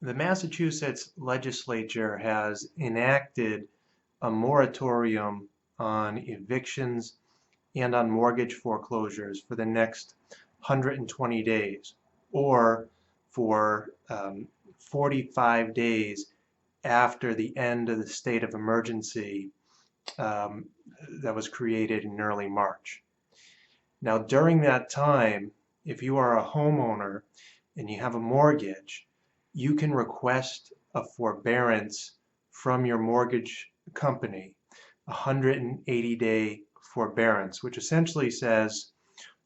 The Massachusetts legislature has enacted a moratorium on evictions and on mortgage foreclosures for the next 120 days, or for 45 days after the end of the state of emergency um, that was created in early March. Now, during that time, if you are a homeowner and you have a mortgage, you can request a forbearance from your mortgage company, a 180-day forbearance, which essentially says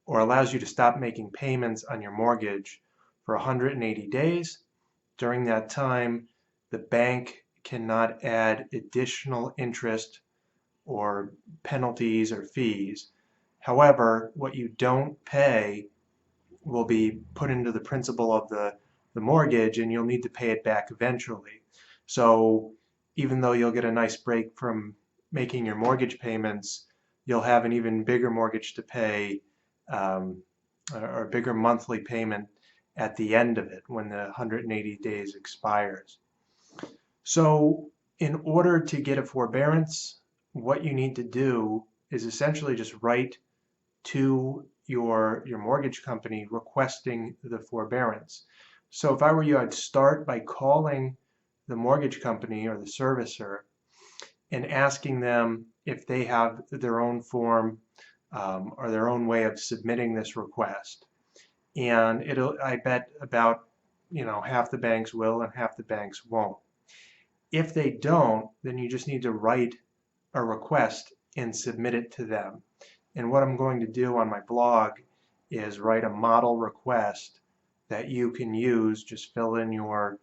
or allows you to stop making payments on your mortgage for 180 days. During that time, the bank cannot add additional interest or penalties or fees. However, what you don't pay will be put into the principal of the mortgage, and you'll need to pay it back eventually. So even though you'll get a nice break from making your mortgage payments, you'll have an even bigger mortgage to pay, um, or a bigger monthly payment at the end of it when the 180 days expires. So in order to get a forbearance, what you need to do is essentially just write to your mortgage company requesting the forbearance. So if I were you, I'd start by calling the mortgage company or the servicer and asking them if they have their own form or their own way of submitting this request. And I bet about, half the banks will and half the banks won't. If they don't, then you just need to write a request and submit it to them. And what I'm going to do on my blog is write a model request that you can use. Just fill in your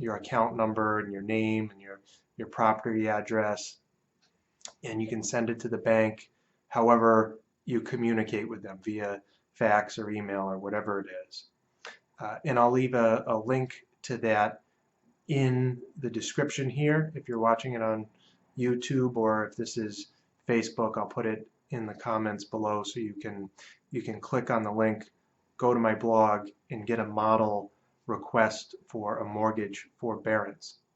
account number and your name and your property address, and you can send it to the bank however you communicate with them via fax or email or whatever it is. And I'll leave a link to that in the description here. If you're watching it on YouTube, or if this is Facebook, I'll put it in the comments below so you can click on the link, go to my blog, and get a model request for a mortgage forbearance.